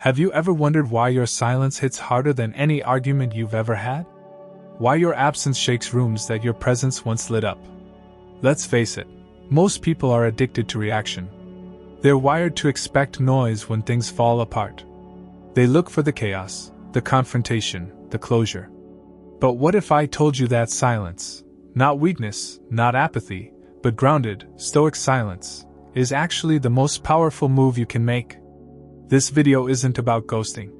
Have you ever wondered why your silence hits harder than any argument you've ever had? Why your absence shakes rooms that your presence once lit up? Let's face it, most people are addicted to reaction. They're wired to expect noise when things fall apart. They look for the chaos, the confrontation, the closure. But what if I told you that silence, not weakness, not apathy, but grounded, stoic silence, is actually the most powerful move you can make? This video isn't about ghosting.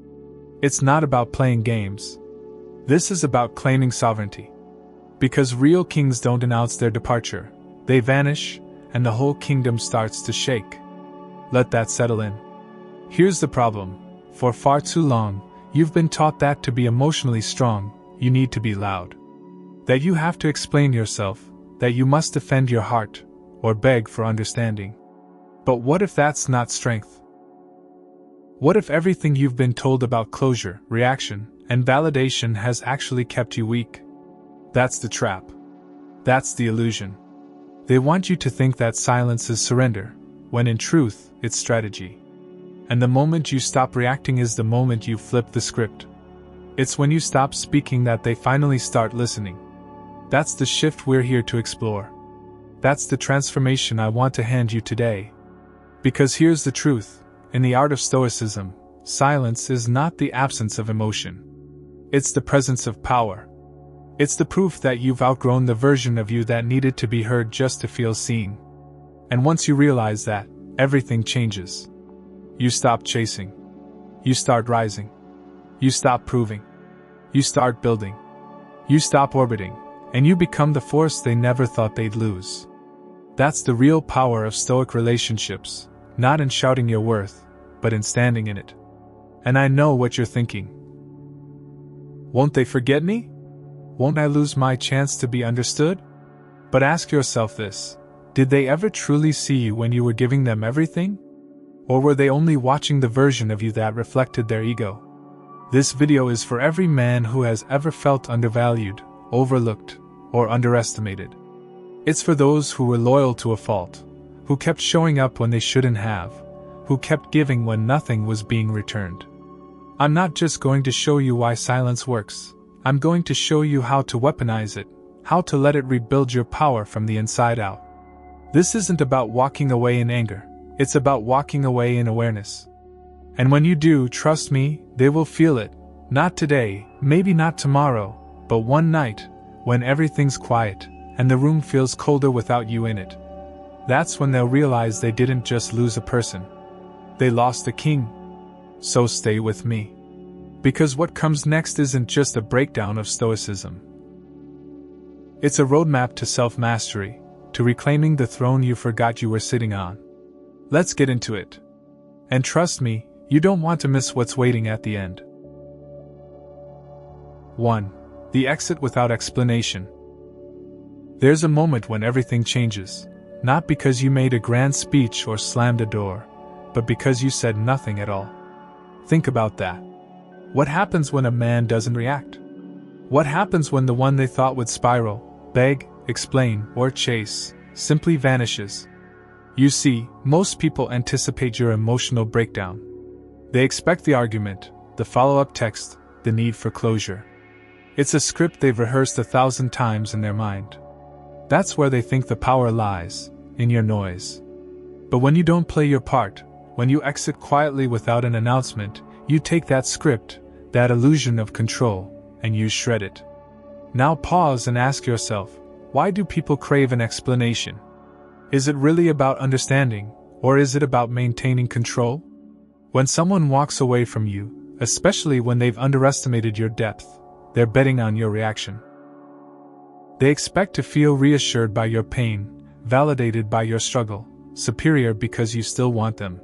It's not about playing games. This is about claiming sovereignty. Because real kings don't announce their departure, they vanish, and the whole kingdom starts to shake. Let that settle in. Here's the problem. For far too long, you've been taught that to be emotionally strong, you need to be loud. That you have to explain yourself, that you must defend your heart, or beg for understanding. But what if that's not strength? What if everything you've been told about closure, reaction, and validation has actually kept you weak? That's the trap. That's the illusion. They want you to think that silence is surrender, when in truth, it's strategy. And the moment you stop reacting is the moment you flip the script. It's when you stop speaking that they finally start listening. That's the shift we're here to explore. That's the transformation I want to hand you today. Because here's the truth. In the art of Stoicism, silence is not the absence of emotion. It's the presence of power. It's the proof that you've outgrown the version of you that needed to be heard just to feel seen. And once you realize that, everything changes. You stop chasing. You start rising. You stop proving. You start building. You stop orbiting, and you become the force they never thought they'd lose. That's the real power of Stoic relationships, not in shouting your worth, but in standing in it. And I know what you're thinking. Won't they forget me? Won't I lose my chance to be understood? But ask yourself this: did they ever truly see you when you were giving them everything? Or were they only watching the version of you that reflected their ego? This video is for every man who has ever felt undervalued, overlooked, or underestimated. It's for those who were loyal to a fault, who kept showing up when they shouldn't have, who kept giving when nothing was being returned. I'm not just going to show you why silence works. I'm going to show you how to weaponize it, how to let it rebuild your power from the inside out. This isn't about walking away in anger, it's about walking away in awareness. And when you do, trust me, they will feel it. Not today, maybe not tomorrow, but one night, when everything's quiet, and the room feels colder without you in it. That's when they'll realize they didn't just lose a person. They lost a king. So stay with me. Because what comes next isn't just a breakdown of Stoicism. It's a roadmap to self-mastery, to reclaiming the throne you forgot you were sitting on. Let's get into it. And trust me, you don't want to miss what's waiting at the end. 1. The exit without explanation. There's a moment when everything changes, not because you made a grand speech or slammed a door, but because you said nothing at all. Think about that. What happens when a man doesn't react? What happens when the one they thought would spiral, beg, explain, or chase, simply vanishes? You see, most people anticipate your emotional breakdown. They expect the argument, the follow-up text, the need for closure. It's a script they've rehearsed 1,000 times in their mind. That's where they think the power lies, in your noise. But when you don't play your part, when you exit quietly without an announcement, you take that script, that illusion of control, and you shred it. Now pause and ask yourself, why do people crave an explanation? Is it really about understanding, or is it about maintaining control? When someone walks away from you, especially when they've underestimated your depth, they're betting on your reaction. They expect to feel reassured by your pain, validated by your struggle, superior because you still want them.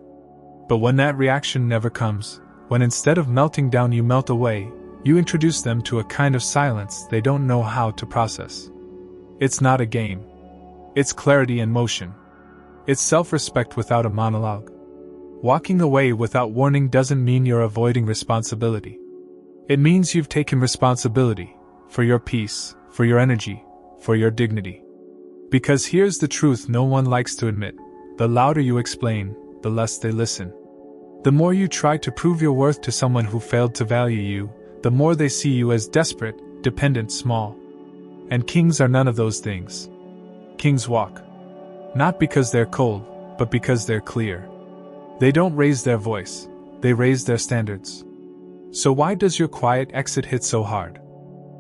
But when that reaction never comes, when instead of melting down you melt away, you introduce them to a kind of silence they don't know how to process. It's not a game. It's clarity in motion. It's self-respect without a monologue. Walking away without warning doesn't mean you're avoiding responsibility. It means you've taken responsibility for your peace, for your energy, for your dignity. Because here's the truth no one likes to admit: the louder you explain, the less they listen. The more you try to prove your worth to someone who failed to value you, the more they see you as desperate, dependent, small. And kings are none of those things. Kings walk. Not because they're cold, but because they're clear. They don't raise their voice, they raise their standards. So why does your quiet exit hit so hard?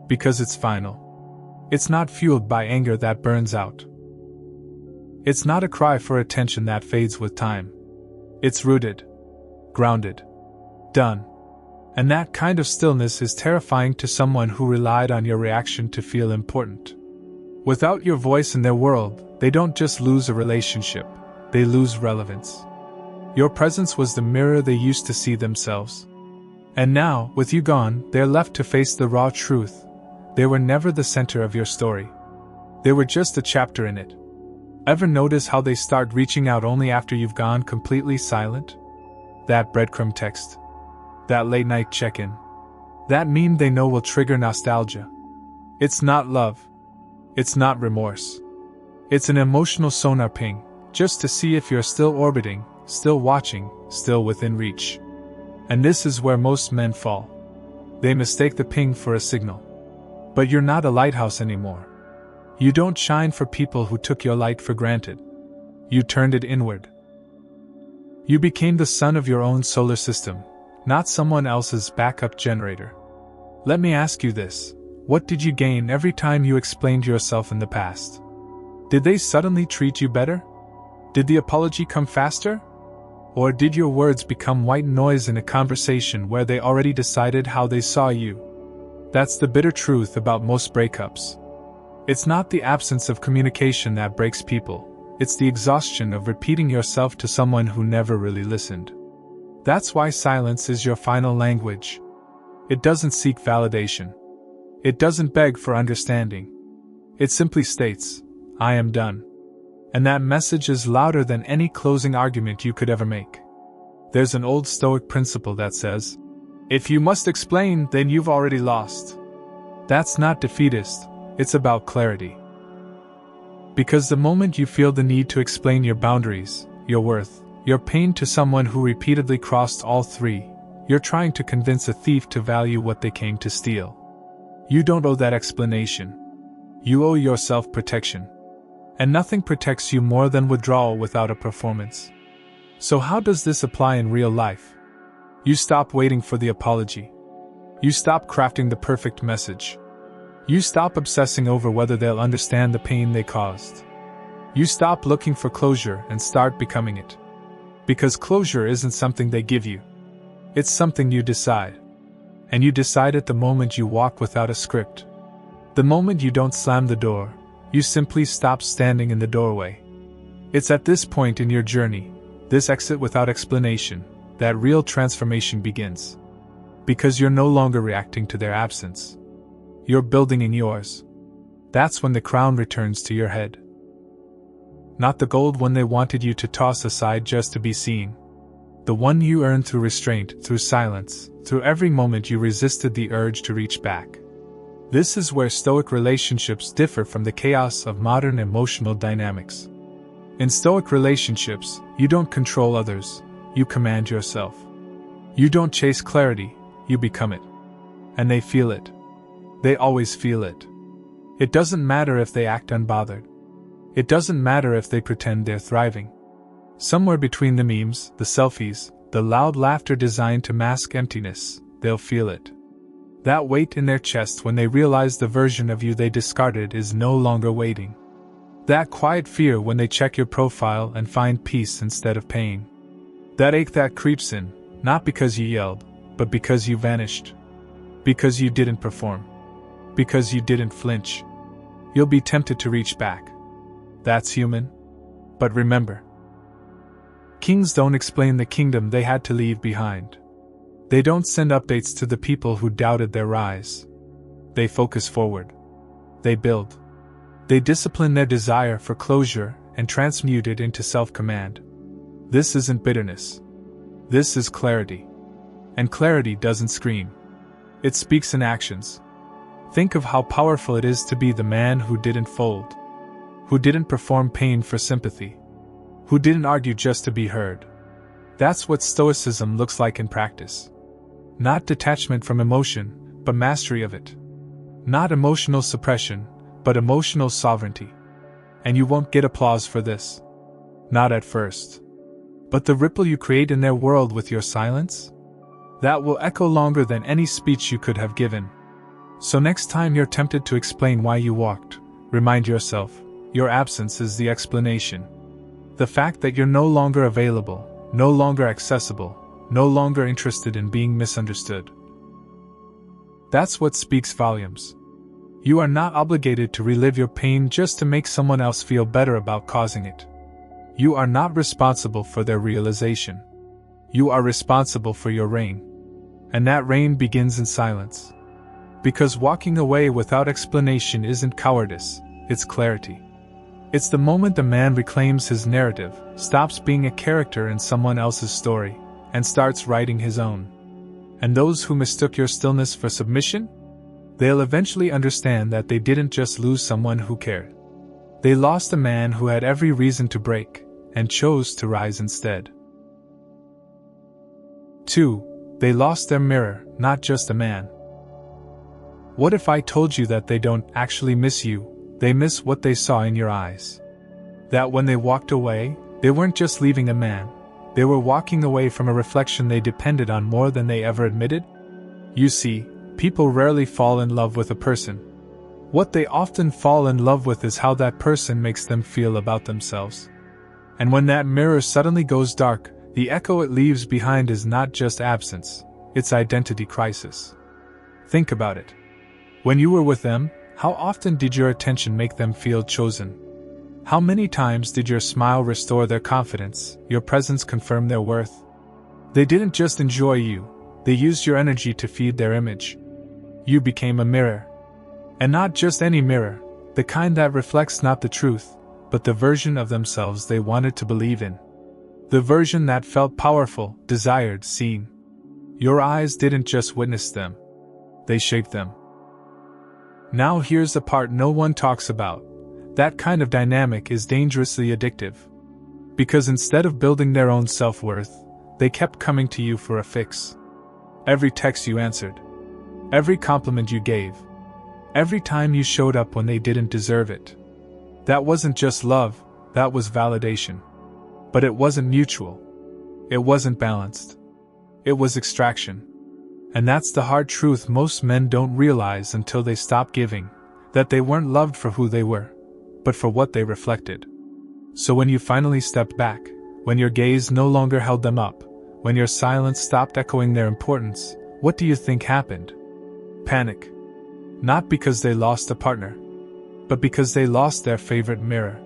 Because it's final. It's not fueled by anger that burns out. It's not a cry for attention that fades with time. It's rooted, grounded, done. And that kind of stillness is terrifying to someone who relied on your reaction to feel important. Without your voice in their world, they don't just lose a relationship, they lose relevance. Your presence was the mirror they used to see themselves. And now, with you gone, they're left to face the raw truth. They were never the center of your story. They were just a chapter in it. Ever notice how they start reaching out only after you've gone completely silent? That breadcrumb text. That late-night check-in. That meme they know will trigger nostalgia. It's not love. It's not remorse. It's an emotional sonar ping, just to see if you're still orbiting, still watching, still within reach. And this is where most men fall. They mistake the ping for a signal. But you're not a lighthouse anymore. You don't shine for people who took your light for granted. You turned it inward. You became the sun of your own solar system, not someone else's backup generator. Let me ask you this: what did you gain every time you explained yourself in the past? Did they suddenly treat you better? Did the apology come faster? Or did your words become white noise in a conversation where they already decided how they saw you? That's the bitter truth about most breakups. It's not the absence of communication that breaks people, it's the exhaustion of repeating yourself to someone who never really listened. That's why silence is your final language. It doesn't seek validation. It doesn't beg for understanding. It simply states, "I am done." And that message is louder than any closing argument you could ever make. There's an old Stoic principle that says, if you must explain, then you've already lost. That's not defeatist, it's about clarity. Because the moment you feel the need to explain your boundaries, your worth, your pain to someone who repeatedly crossed all three, you're trying to convince a thief to value what they came to steal. You don't owe that explanation. You owe yourself protection. And nothing protects you more than withdrawal without a performance. So how does this apply in real life? You stop waiting for the apology. You stop crafting the perfect message. You stop obsessing over whether they'll understand the pain they caused. You stop looking for closure and start becoming it. Because closure isn't something they give you. It's something you decide. And you decide it the moment you walk without a script. The moment you don't slam the door. You simply stop standing in the doorway. It's at this point in your journey, this exit without explanation, that real transformation begins. Because you're no longer reacting to their absence. You're building in yours. That's when the crown returns to your head. Not the gold one they wanted you to toss aside just to be seen. The one you earned through restraint, through silence, through every moment you resisted the urge to reach back. This is where Stoic relationships differ from the chaos of modern emotional dynamics. In Stoic relationships, you don't control others, you command yourself. You don't chase clarity, you become it. And they feel it. They always feel it. It doesn't matter if they act unbothered. It doesn't matter if they pretend they're thriving. Somewhere between the memes, the selfies, the loud laughter designed to mask emptiness, they'll feel it. That weight in their chest when they realize the version of you they discarded is no longer waiting. That quiet fear when they check your profile and find peace instead of pain. That ache that creeps in, not because you yelled, but because you vanished. Because you didn't perform. Because you didn't flinch. You'll be tempted to reach back. That's human. But remember, kings don't explain the kingdom they had to leave behind. They don't send updates to the people who doubted their rise. They focus forward. They build. They discipline their desire for closure and transmute it into self-command. This isn't bitterness. This is clarity. And clarity doesn't scream. It speaks in actions. Think of how powerful it is to be the man who didn't fold. Who didn't perform pain for sympathy. Who didn't argue just to be heard. That's what Stoicism looks like in practice. Not detachment from emotion, but mastery of it. Not emotional suppression, but emotional sovereignty. And you won't get applause for this. Not at first. But the ripple you create in their world with your silence? That will echo longer than any speech you could have given. So next time you're tempted to explain why you walked, remind yourself, your absence is the explanation. The fact that you're no longer available, no longer accessible, no longer interested in being misunderstood. That's what speaks volumes. You are not obligated to relive your pain just to make someone else feel better about causing it. You are not responsible for their realization. You are responsible for your reign. And that reign begins in silence. Because walking away without explanation isn't cowardice, it's clarity. It's the moment the man reclaims his narrative, stops being a character in someone else's story, and starts writing his own. And those who mistook your stillness for submission? They'll eventually understand that they didn't just lose someone who cared. They lost a man who had every reason to break, and chose to rise instead. 2. They lost their mirror, not just a man. What if I told you that they don't actually miss you, they miss what they saw in your eyes? That when they walked away, they weren't just leaving a man, they were walking away from a reflection they depended on more than they ever admitted? You see, people rarely fall in love with a person. What they often fall in love with is how that person makes them feel about themselves. And when that mirror suddenly goes dark, the echo it leaves behind is not just absence, it's identity crisis. Think about it. When you were with them, how often did your attention make them feel chosen? How many times did your smile restore their confidence, your presence confirm their worth? They didn't just enjoy you, they used your energy to feed their image. You became a mirror. And not just any mirror, the kind that reflects not the truth, but the version of themselves they wanted to believe in. The version that felt powerful, desired, seen. Your eyes didn't just witness them, they shaped them. Now here's the part no one talks about. That kind of dynamic is dangerously addictive. Because instead of building their own self-worth, they kept coming to you for a fix. Every text you answered. Every compliment you gave. Every time you showed up when they didn't deserve it. That wasn't just love, that was validation. But it wasn't mutual. It wasn't balanced. It was extraction. And that's the hard truth most men don't realize until they stop giving, that they weren't loved for who they were, but for what they reflected. So when you finally stepped back, when your gaze no longer held them up, when your silence stopped echoing their importance, what do you think happened? Panic. Not because they lost a partner, but because they lost their favorite mirror.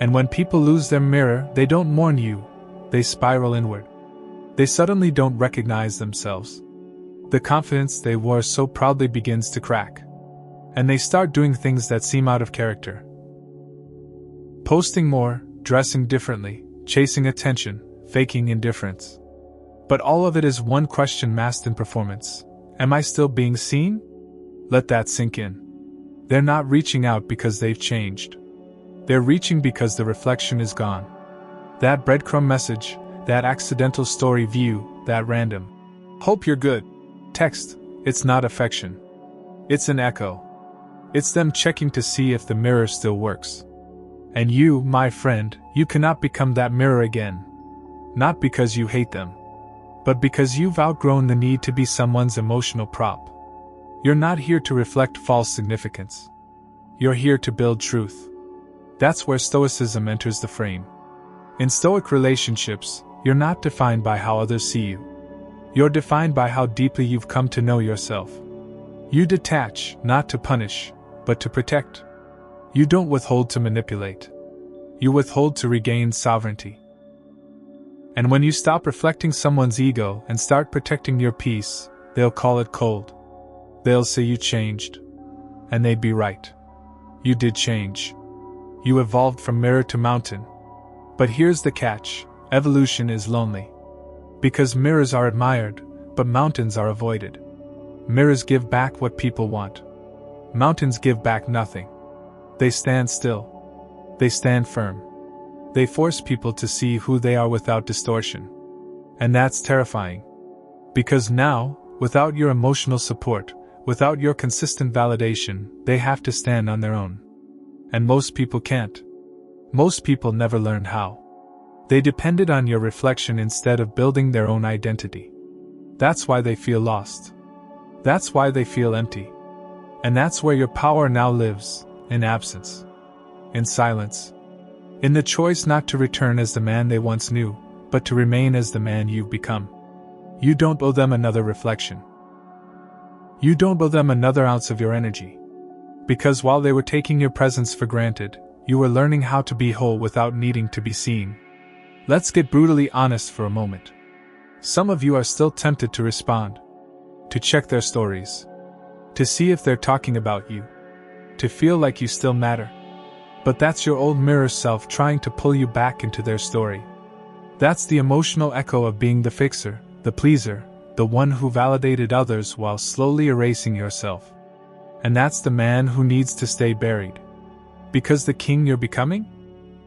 And when people lose their mirror, they don't mourn you, they spiral inward. They suddenly don't recognize themselves. The confidence they wore so proudly begins to crack. And they start doing things that seem out of character. Posting more, dressing differently, chasing attention, faking indifference. But all of it is one question masked in performance. Am I still being seen? Let that sink in. They're not reaching out because they've changed. They're reaching because the reflection is gone. That breadcrumb message, that accidental story view, that random "hope you're good" text, it's not affection. It's an echo. It's them checking to see if the mirror still works. And you, my friend, you cannot become that mirror again. Not because you hate them, but because you've outgrown the need to be someone's emotional prop. You're not here to reflect false significance. You're here to build truth. That's where Stoicism enters the frame. In Stoic relationships, you're not defined by how others see you. You're defined by how deeply you've come to know yourself. You detach, not to punish, but to protect. You don't withhold to manipulate. You withhold to regain sovereignty. And when you stop reflecting someone's ego and start protecting your peace, they'll call it cold. They'll say you changed. And they'd be right. You did change. You evolved from mirror to mountain. But here's the catch: evolution is lonely. Because mirrors are admired, but mountains are avoided. Mirrors give back what people want. Mountains give back nothing. They stand still. They stand firm. They force people to see who they are without distortion. And that's terrifying. Because now, without your emotional support, without your consistent validation, they have to stand on their own. And most people can't. Most people never learned how. They depended on your reflection instead of building their own identity. That's why they feel lost. That's why they feel empty. And that's where your power now lives, in absence. In silence. In the choice not to return as the man they once knew, but to remain as the man you've become. You don't owe them another reflection. You don't owe them another ounce of your energy. Because while they were taking your presence for granted, you were learning how to be whole without needing to be seen. Let's get brutally honest for a moment. Some of you are still tempted to respond, to check their stories, to see if they're talking about you, to feel like you still matter. But that's your old mirror self trying to pull you back into their story. That's the emotional echo of being the fixer, the pleaser, the one who validated others while slowly erasing yourself. And that's the man who needs to stay buried. Because the king you're becoming?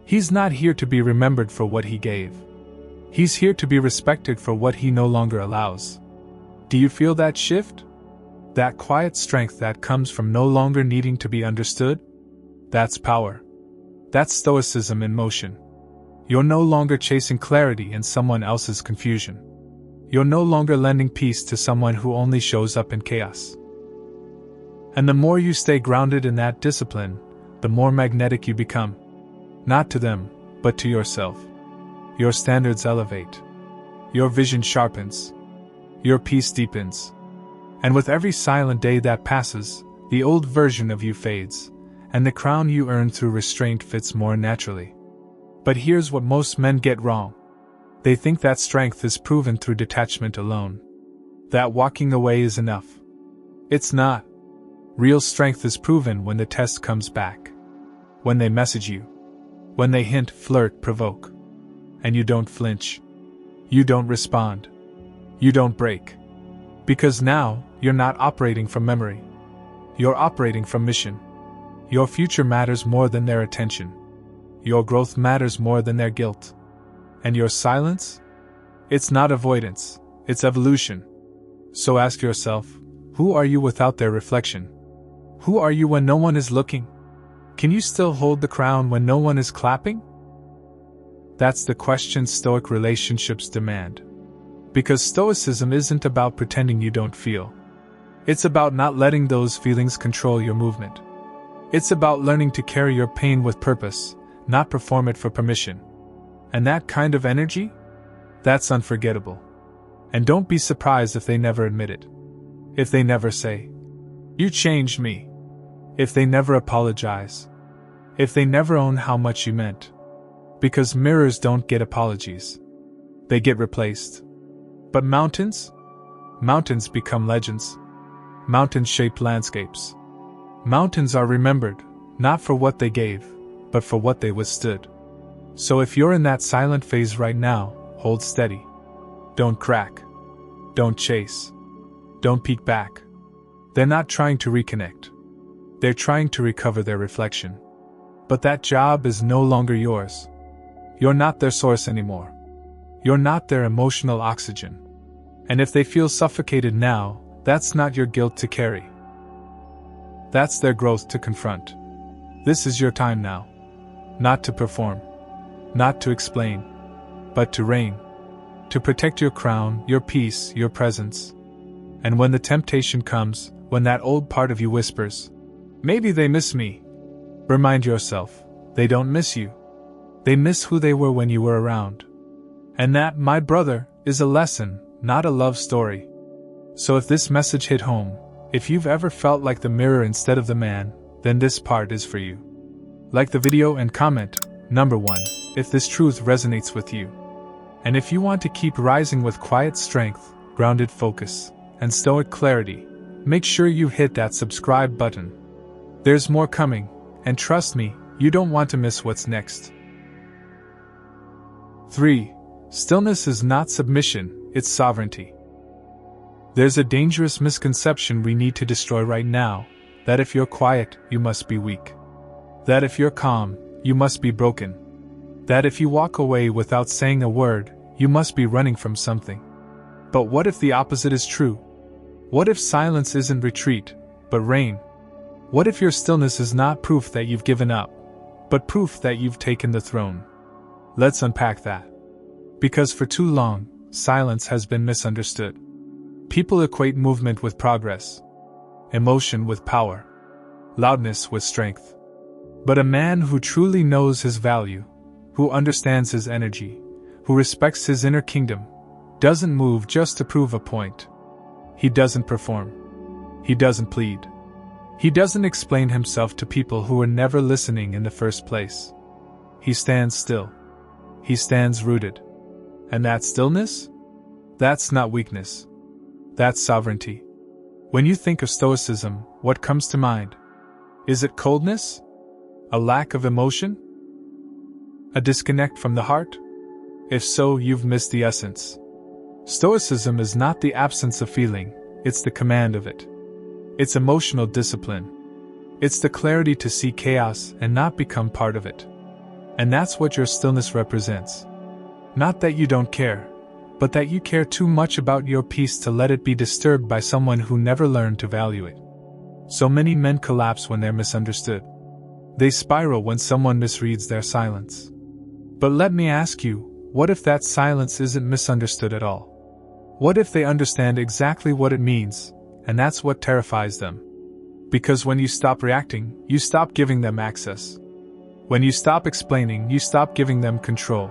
He's not here to be remembered for what he gave. He's here to be respected for what he no longer allows. Do you feel that shift? That quiet strength that comes from no longer needing to be understood? That's power. That's stoicism in motion. You're no longer chasing clarity in someone else's confusion. You're no longer lending peace to someone who only shows up in chaos. And the more you stay grounded in that discipline, the more magnetic you become. Not to them, but to yourself. Your standards elevate. Your vision sharpens. Your peace deepens. And with every silent day that passes, the old version of you fades, and the crown you earn through restraint fits more naturally. But here's what most men get wrong. They think that strength is proven through detachment alone. That walking away is enough. It's not. Real strength is proven when the test comes back. When they message you. When they hint, flirt, provoke. And you don't flinch. You don't respond. You don't break. Because now, you're not operating from memory. You're operating from mission. Your future matters more than their attention. Your growth matters more than their guilt. And your silence? It's not avoidance, it's evolution. So ask yourself, who are you without their reflection? Who are you when no one is looking? Can you still hold the crown when no one is clapping? That's the question Stoic relationships demand. Because Stoicism isn't about pretending you don't feel. It's about not letting those feelings control your movement. It's about learning to carry your pain with purpose, not perform it for permission. And that kind of energy? That's unforgettable. And don't be surprised if they never admit it. If they never say, "You changed me." If they never apologize. If they never own how much you meant. Because mirrors don't get apologies. They get replaced. But mountains? Mountains become legends. Mountains shape landscapes. Mountains are remembered, not for what they gave, but for what they withstood. So if you're in that silent phase right now, hold steady. Don't crack. Don't chase. Don't peek back. They're not trying to reconnect. They're trying to recover their reflection. But that job is no longer yours. You're not their source anymore. You're not their emotional oxygen. And if they feel suffocated now, that's not your guilt to carry. That's their growth to confront. This is your time now. Not to perform. Not to explain. But to reign. To protect your crown, your peace, your presence. And when the temptation comes, when that old part of you whispers, "Maybe they miss me," remind yourself, they don't miss you. They miss who they were when you were around. And that, my brother, is a lesson, not a love story. So if this message hit home, if you've ever felt like the mirror instead of the man, then this part is for you. Like the video and comment, number 1, if this truth resonates with you. And if you want to keep rising with quiet strength, grounded focus, and stoic clarity, make sure you hit that subscribe button. There's more coming, and trust me, you don't want to miss what's next. 3. Stillness is not submission, it's sovereignty. There's a dangerous misconception we need to destroy right now, that if you're quiet, you must be weak. That if you're calm, you must be broken. That if you walk away without saying a word, you must be running from something. But what if the opposite is true? What if silence isn't retreat, but reign? What if your stillness is not proof that you've given up, but proof that you've taken the throne? Let's unpack that. Because for too long, silence has been misunderstood. People equate movement with progress, emotion with power, loudness with strength. But a man who truly knows his value, who understands his energy, who respects his inner kingdom, doesn't move just to prove a point. He doesn't perform. He doesn't plead. He doesn't explain himself to people who were never listening in the first place. He stands still. He stands rooted. And that stillness? That's not weakness. That's sovereignty. When you think of Stoicism, what comes to mind? Is it coldness? A lack of emotion? A disconnect from the heart? If so, you've missed the essence. Stoicism is not the absence of feeling, it's the command of it. It's emotional discipline. It's the clarity to see chaos and not become part of it. And that's what your stillness represents. Not that you don't care, but that you care too much about your peace to let it be disturbed by someone who never learned to value it. So many men collapse when they're misunderstood. They spiral when someone misreads their silence. But let me ask you, what if that silence isn't misunderstood at all? What if they understand exactly what it means, and that's what terrifies them? Because when you stop reacting, you stop giving them access. When you stop explaining, you stop giving them control.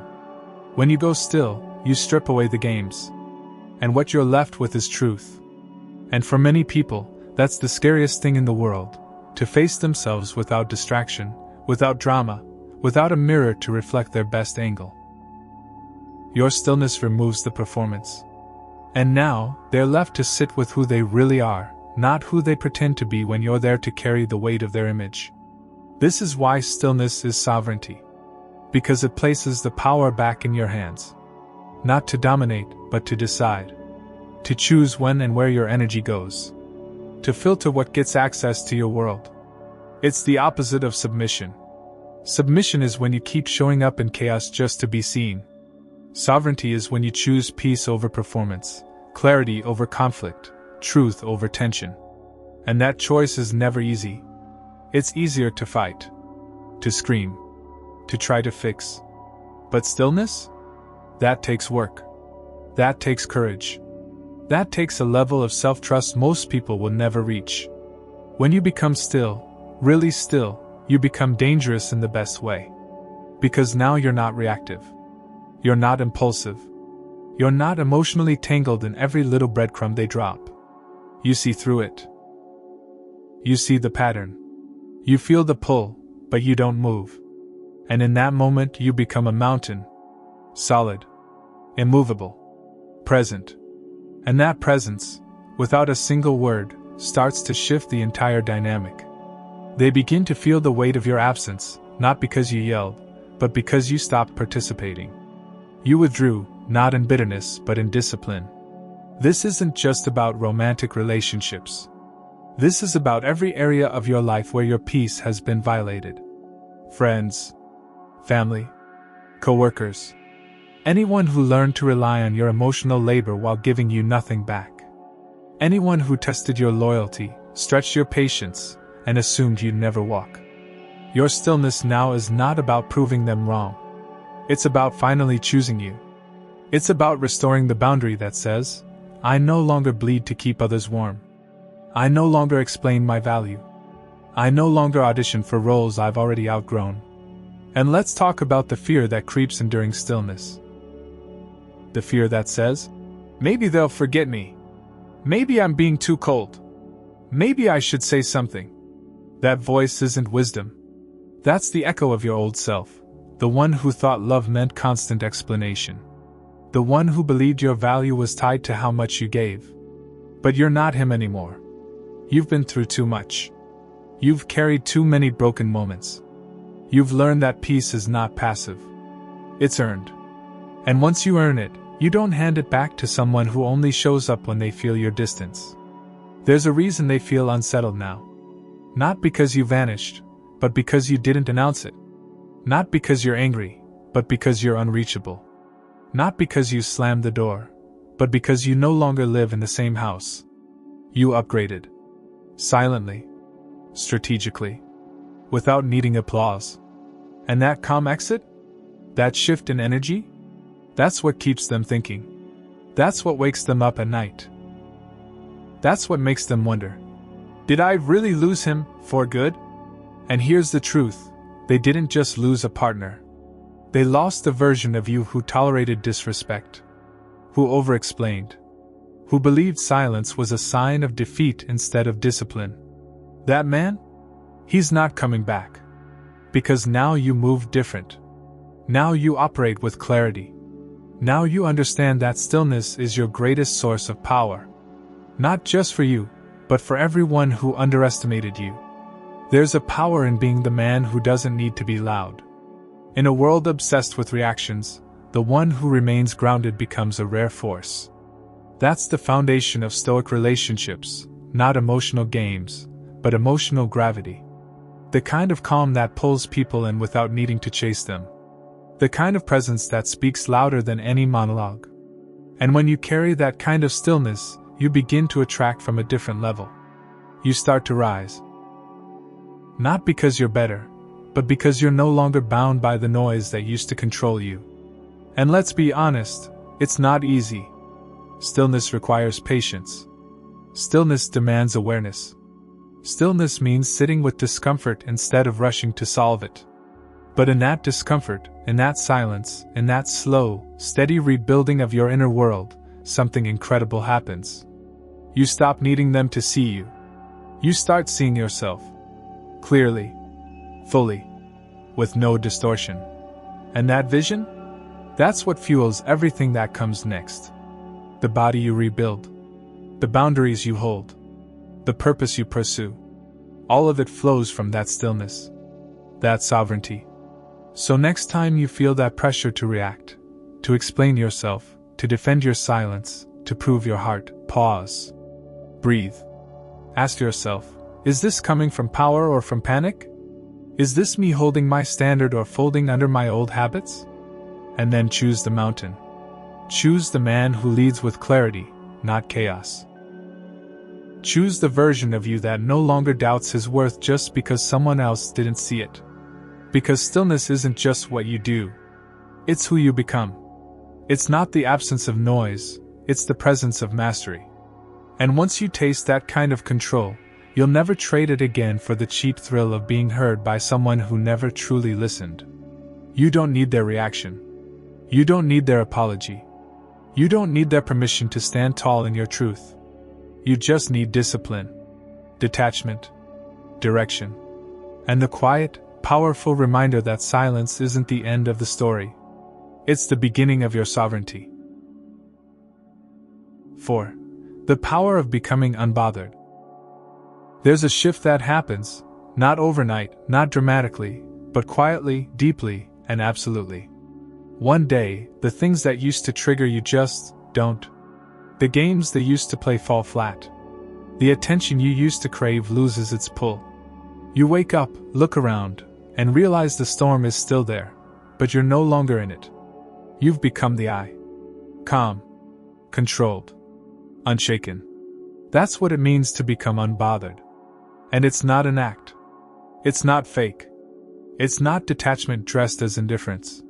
When you go still, you strip away the games. And what you're left with is truth. And for many people, that's the scariest thing in the world, to face themselves without distraction, without drama, without a mirror to reflect their best angle. Your stillness removes the performance. And now, they're left to sit with who they really are, not who they pretend to be when you're there to carry the weight of their image. This is why stillness is sovereignty. Because it places the power back in your hands. Not to dominate, but to decide. To choose when and where your energy goes. To filter what gets access to your world. It's the opposite of submission. Submission is when you keep showing up in chaos just to be seen. Sovereignty is when you choose peace over performance, clarity over conflict, truth over tension. And that choice is never easy. It's easier to fight, to scream, to try to fix. But stillness? That takes work. That takes courage. That takes a level of self-trust most people will never reach. When you become still, really still, you become dangerous in the best way. Because now you're not reactive. You're not impulsive. You're not emotionally tangled in every little breadcrumb they drop. You see through it. You see the pattern. You feel the pull, but you don't move. And in that moment you become a mountain. Solid. Immovable. Present. And that presence, without a single word, starts to shift the entire dynamic. They begin to feel the weight of your absence, not because you yelled, but because you stopped participating. You withdrew, not in bitterness, but in discipline. This isn't just about romantic relationships. This is about every area of your life where your peace has been violated. Friends, family, co-workers, anyone who learned to rely on your emotional labor while giving you nothing back. Anyone who tested your loyalty, stretched your patience, and assumed you'd never walk. Your stillness now is not about proving them wrong. It's about finally choosing you. It's about restoring the boundary that says, I no longer bleed to keep others warm. I no longer explain my value. I no longer audition for roles I've already outgrown. And let's talk about the fear that creeps in during stillness. The fear that says, maybe they'll forget me. Maybe I'm being too cold. Maybe I should say something. That voice isn't wisdom. That's the echo of your old self. The one who thought love meant constant explanation. The one who believed your value was tied to how much you gave. But you're not him anymore. You've been through too much. You've carried too many broken moments. You've learned that peace is not passive. It's earned. And once you earn it, you don't hand it back to someone who only shows up when they feel your distance. There's a reason they feel unsettled now. Not because you vanished, but because you didn't announce it. Not because you're angry, but because you're unreachable. Not because you slammed the door, but because you no longer live in the same house. You upgraded. Silently. Strategically. Without needing applause. And that calm exit? That shift in energy? That's what keeps them thinking. That's what wakes them up at night. That's what makes them wonder, did I really lose him for good? And here's the truth, they didn't just lose a partner. They lost the version of you who tolerated disrespect, who overexplained, who believed silence was a sign of defeat instead of discipline. That man? He's not coming back. Because now you move different. Now you operate with clarity. Now you understand that stillness is your greatest source of power. Not just for you, but for everyone who underestimated you. There's a power in being the man who doesn't need to be loud. In a world obsessed with reactions, the one who remains grounded becomes a rare force. That's the foundation of Stoic relationships, not emotional games, but emotional gravity. The kind of calm that pulls people in without needing to chase them. The kind of presence that speaks louder than any monologue. And when you carry that kind of stillness, you begin to attract from a different level. You start to rise. Not because you're better, but because you're no longer bound by the noise that used to control you. And let's be honest, it's not easy. Stillness requires patience. Stillness demands awareness. Stillness means sitting with discomfort instead of rushing to solve it. But in that discomfort, in that silence, in that slow, steady rebuilding of your inner world, something incredible happens. You stop needing them to see you. You start seeing yourself. Clearly. Fully. With no distortion. And that vision? That's what fuels everything that comes next. The body you rebuild. The boundaries you hold. The purpose you pursue. All of it flows from that stillness. That sovereignty. So next time you feel that pressure to react, to explain yourself, to defend your silence, to prove your heart, pause. Breathe. Ask yourself, is this coming from power or from panic? Is this me holding my standard or folding under my old habits? And then choose the mountain. Choose the man who leads with clarity, not chaos. Choose the version of you that no longer doubts his worth just because someone else didn't see it. Because stillness isn't just what you do. It's who you become. It's not the absence of noise, it's the presence of mastery. And once you taste that kind of control, you'll never trade it again for the cheap thrill of being heard by someone who never truly listened. You don't need their reaction. You don't need their apology. You don't need their permission to stand tall in your truth. You just need discipline, detachment, direction, and the quiet, powerful reminder that silence isn't the end of the story. It's the beginning of your sovereignty. 4. The power of becoming unbothered. There's a shift that happens, not overnight, not dramatically, but quietly, deeply, and absolutely. One day, the things that used to trigger you just don't. The games that used to play fall flat. The attention you used to crave loses its pull. You wake up, look around, and realize the storm is still there, but you're no longer in it. You've become the I. Calm. Controlled. Unshaken. That's what it means to become unbothered. And it's not an act. It's not fake. It's not detachment dressed as indifference.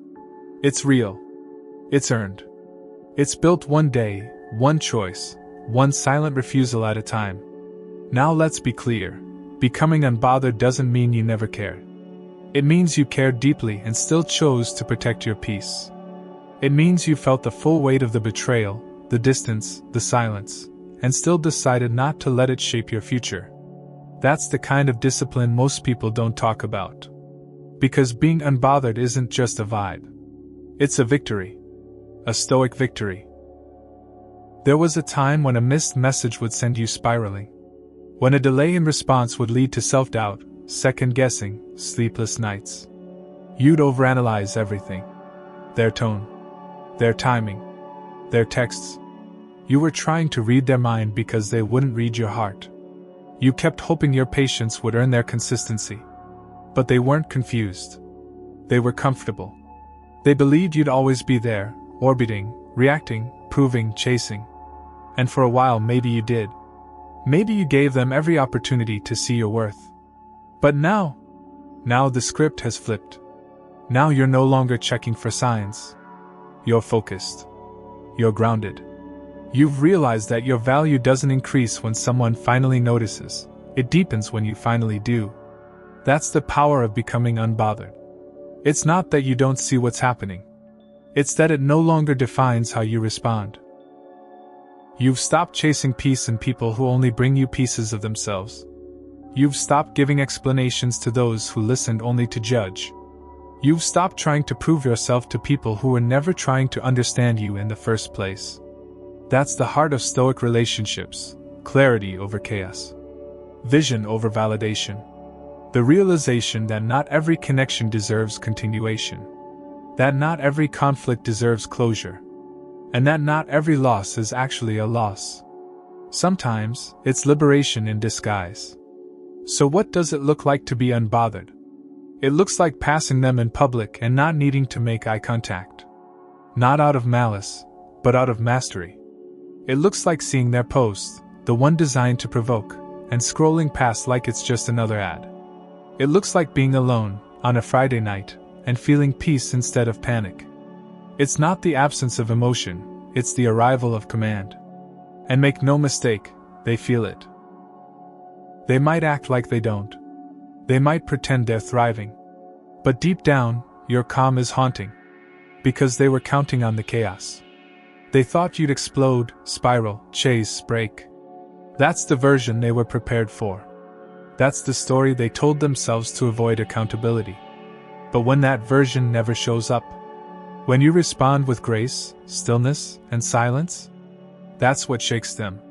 It's real. It's earned. It's built one day, one choice, one silent refusal at a time. Now let's be clear. Becoming unbothered doesn't mean you never cared. It means you cared deeply and still chose to protect your peace. It means you felt the full weight of the betrayal, the distance, the silence, and still decided not to let it shape your future. That's the kind of discipline most people don't talk about. Because being unbothered isn't just a vibe. It's a victory. A stoic victory. There was a time when a missed message would send you spiraling. When a delay in response would lead to self-doubt, second-guessing, sleepless nights. You'd overanalyze everything. Their tone. Their timing. Their texts. You were trying to read their mind because they wouldn't read your heart. You kept hoping your patience would earn their consistency. But they weren't confused. They were comfortable. They believed you'd always be there, orbiting, reacting, proving, chasing. And for a while maybe you did. Maybe you gave them every opportunity to see your worth. But now the script has flipped. Now you're no longer checking for signs. You're focused. You're grounded. You've realized that your value doesn't increase when someone finally notices. It deepens when you finally do. That's the power of becoming unbothered. It's not that you don't see what's happening. It's that it no longer defines how you respond. You've stopped chasing peace in people who only bring you pieces of themselves. You've stopped giving explanations to those who listened only to judge. You've stopped trying to prove yourself to people who were never trying to understand you in the first place. That's the heart of Stoic relationships: clarity over chaos, vision over validation, the realization that not every connection deserves continuation, that not every conflict deserves closure, and that not every loss is actually a loss. Sometimes, it's liberation in disguise. So what does it look like to be unbothered? It looks like passing them in public and not needing to make eye contact. Not out of malice, but out of mastery. It looks like seeing their post, the one designed to provoke, and scrolling past like it's just another ad. It looks like being alone, on a Friday night, and feeling peace instead of panic. It's not the absence of emotion, it's the arrival of command. And make no mistake, they feel it. They might act like they don't. They might pretend they're thriving. But deep down, your calm is haunting. Because they were counting on the chaos. They thought you'd explode, spiral, chase, break. That's the version they were prepared for. That's the story they told themselves to avoid accountability. But when that version never shows up, when you respond with grace, stillness, and silence, that's what shakes them.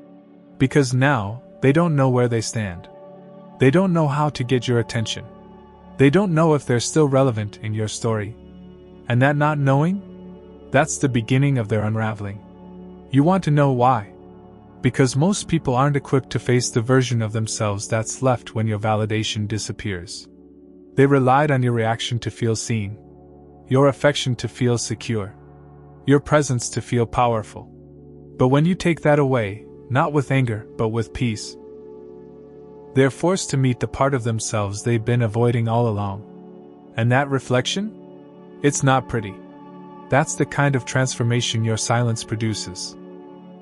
Because now, they don't know where they stand. They don't know how to get your attention. They don't know if they're still relevant in your story. And that not knowing? That's the beginning of their unraveling. You want to know why? Because most people aren't equipped to face the version of themselves that's left when your validation disappears. They relied on your reaction to feel seen, your affection to feel secure, your presence to feel powerful. But when you take that away, not with anger, but with peace, they're forced to meet the part of themselves they've been avoiding all along. And that reflection? It's not pretty. That's the kind of transformation your silence produces.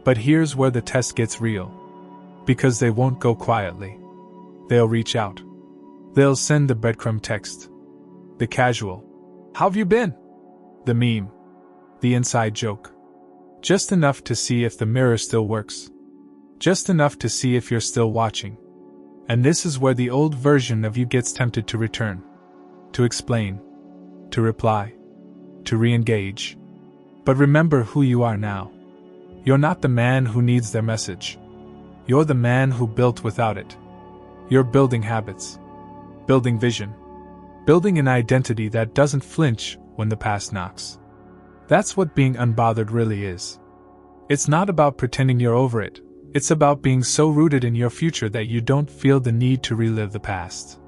But here's where the test gets real. Because they won't go quietly. They'll reach out. They'll send the breadcrumb text. The casual, "How've you been?" The meme. The inside joke. Just enough to see if the mirror still works. Just enough to see if you're still watching. And this is where the old version of you gets tempted to return. To explain. To reply. To re-engage. But remember who you are now. You're not the man who needs their message. You're the man who built without it. You're building habits. Building vision. Building an identity that doesn't flinch when the past knocks. That's what being unbothered really is. It's not about pretending you're over it. It's about being so rooted in your future that you don't feel the need to relive the past.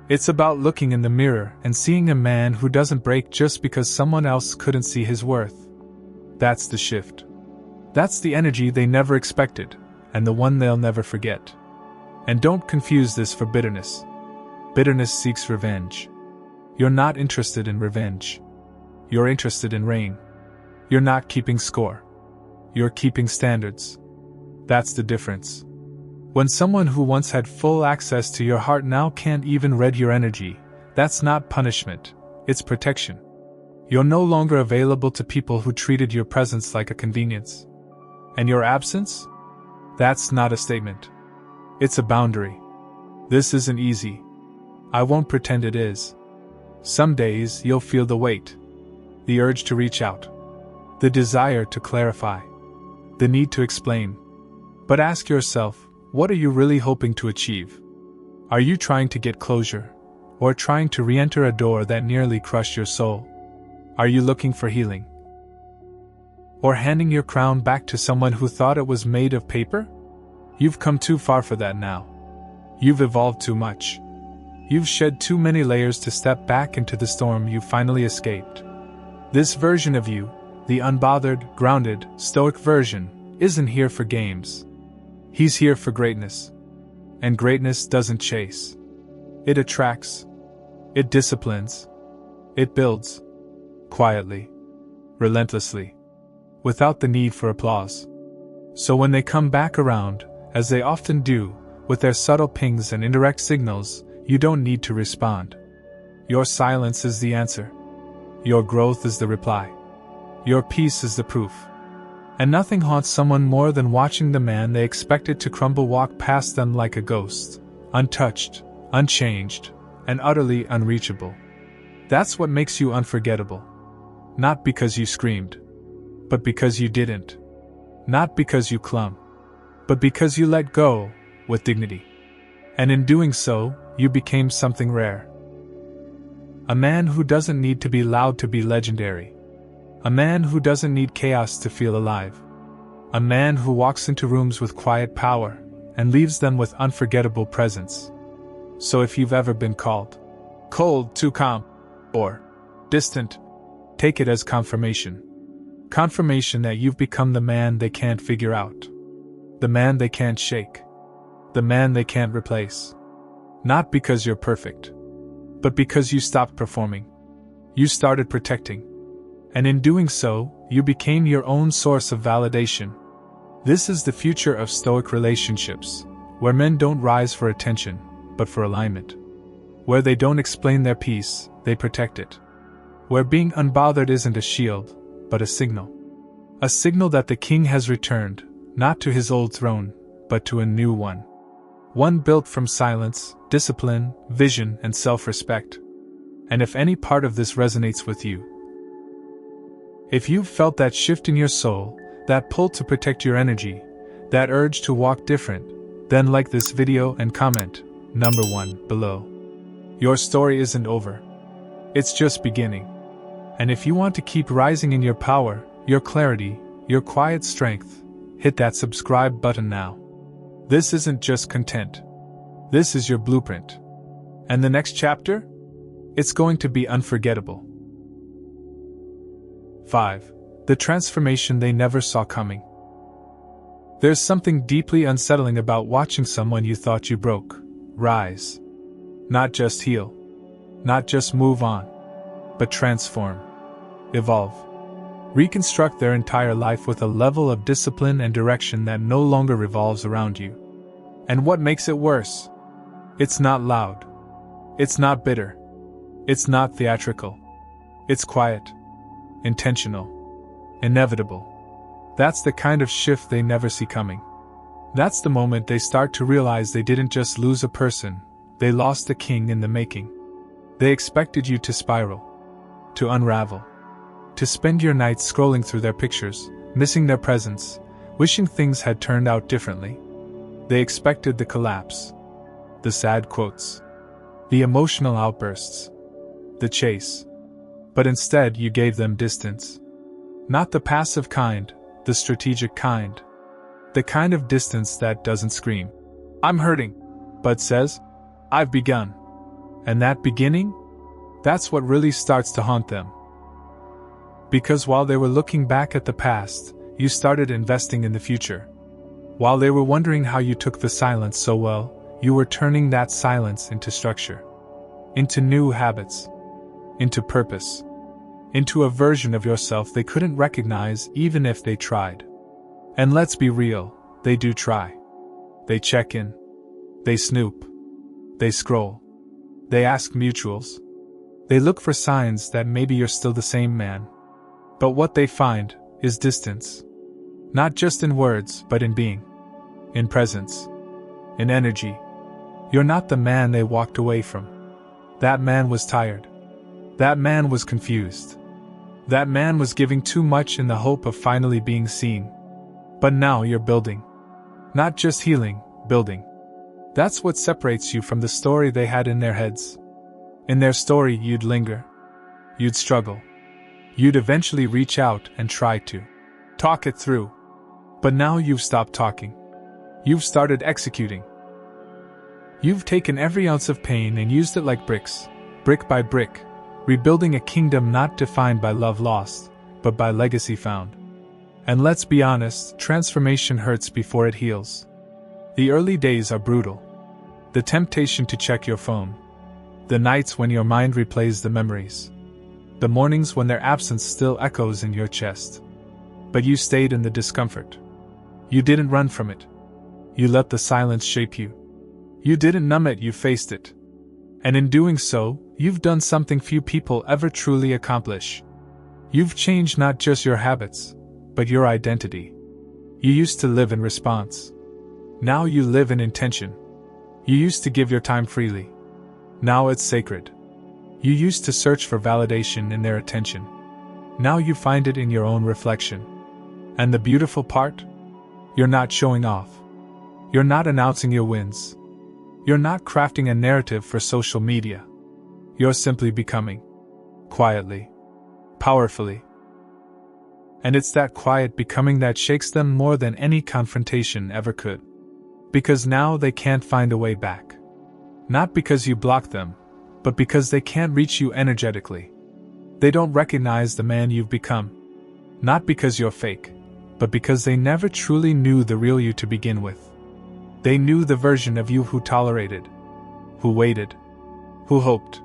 It's about looking in the mirror and seeing a man who doesn't break just because someone else couldn't see his worth. That's the shift. That's the energy they never expected, and the one they'll never forget. And don't confuse this for bitterness. Bitterness seeks revenge. You're not interested in revenge. You're interested in reign. You're not keeping score. You're keeping standards. That's the difference. When someone who once had full access to your heart now can't even read your energy, that's not punishment, it's protection. You're no longer available to people who treated your presence like a convenience. And your absence? That's not a statement. It's a boundary. This isn't easy. I won't pretend it is. Some days you'll feel the weight. The urge to reach out. The desire to clarify. The need to explain. But ask yourself, what are you really hoping to achieve? Are you trying to get closure? Or trying to re-enter a door that nearly crushed your soul? Are you looking for healing? Or handing your crown back to someone who thought it was made of paper? You've come too far for that now. You've evolved too much. You've shed too many layers to step back into the storm you finally escaped. This version of you, The unbothered, grounded, stoic version isn't here for games. He's here for greatness. And greatness doesn't chase. It attracts. It disciplines. It builds. Quietly. Relentlessly. Without the need for applause. So when they come back around, as they often do, with their subtle pings and indirect signals, you don't need to respond. Your silence is the answer. Your growth is the reply. Your peace is the proof. And nothing haunts someone more than watching the man they expected to crumble walk past them like a ghost, untouched, unchanged, and utterly unreachable. That's what makes you unforgettable. Not because you screamed, but because you didn't. Not because you clung, but because you let go, with dignity. And in doing so, you became something rare. A man who doesn't need to be loud to be legendary. A man who doesn't need chaos to feel alive. A man who walks into rooms with quiet power, and leaves them with unforgettable presence. So if you've ever been called cold, too calm, or distant, take it as confirmation. Confirmation that you've become the man they can't figure out. The man they can't shake. The man they can't replace. Not because you're perfect, but because you stopped performing. You started protecting. And in doing so, you became your own source of validation. This is the future of Stoic relationships, where men don't rise for attention, but for alignment. Where they don't explain their peace, they protect it. Where being unbothered isn't a shield, but a signal. A signal that the king has returned, not to his old throne, but to a new one. One built from silence, discipline, vision, and self-respect. And if any part of this resonates with you, if you've felt that shift in your soul, that pull to protect your energy, that urge to walk different, then like this video and comment, number 1, below. Your story isn't over. It's just beginning. And if you want to keep rising in your power, your clarity, your quiet strength, hit that subscribe button now. This isn't just content. This is your blueprint. And the next chapter? It's going to be unforgettable. 5. The transformation they never saw coming. There's something deeply unsettling about watching someone you thought you broke rise. Not just heal. Not just move on. But transform. Evolve. Reconstruct their entire life with a level of discipline and direction that no longer revolves around you. And what makes it worse? It's not loud. It's not bitter. It's not theatrical. It's quiet. Intentional. Inevitable. That's the kind of shift they never see coming. That's the moment they start to realize they didn't just lose a person, they lost a king in the making. They expected you to spiral. To unravel. To spend your nights scrolling through their pictures, missing their presence, wishing things had turned out differently. They expected the collapse. The sad quotes. The emotional outbursts. The chase. But instead you gave them distance. Not the passive kind, the strategic kind. The kind of distance that doesn't scream, "I'm hurting," but says, "I've begun." And that beginning? That's what really starts to haunt them. Because while they were looking back at the past, you started investing in the future. While they were wondering how you took the silence so well, you were turning that silence into structure. Into new habits. Into purpose. Into a version of yourself they couldn't recognize even if they tried. And let's be real, they do try. They check in. They snoop. They scroll. They ask mutuals. They look for signs that maybe you're still the same man. But what they find is distance. Not just in words, but in being. In presence. In energy. You're not the man they walked away from. That man was tired. That man was confused. That man was giving too much in the hope of finally being seen. But now you're building. Not just healing, building. That's what separates you from the story they had in their heads. In their story, you'd linger. You'd struggle. You'd eventually reach out and try to talk it through. But now you've stopped talking. You've started executing. You've taken every ounce of pain and used it like bricks, brick by brick, rebuilding a kingdom not defined by love lost, but by legacy found. And let's be honest, transformation hurts before it heals. The early days are brutal. The temptation to check your phone. The nights when your mind replays the memories. The mornings when their absence still echoes in your chest. But you stayed in the discomfort. You didn't run from it. You let the silence shape you. You didn't numb it, you faced it. And in doing so, you've done something few people ever truly accomplish. You've changed not just your habits, but your identity. You used to live in response. Now you live in intention. You used to give your time freely. Now it's sacred. You used to search for validation in their attention. Now you find it in your own reflection. And the beautiful part? You're not showing off. You're not announcing your wins. You're not crafting a narrative for social media. You're simply becoming. Quietly. Powerfully. And it's that quiet becoming that shakes them more than any confrontation ever could. Because now they can't find a way back. Not because you blocked them, but because they can't reach you energetically. They don't recognize the man you've become. Not because you're fake, but because they never truly knew the real you to begin with. They knew the version of you who tolerated, who waited, who hoped.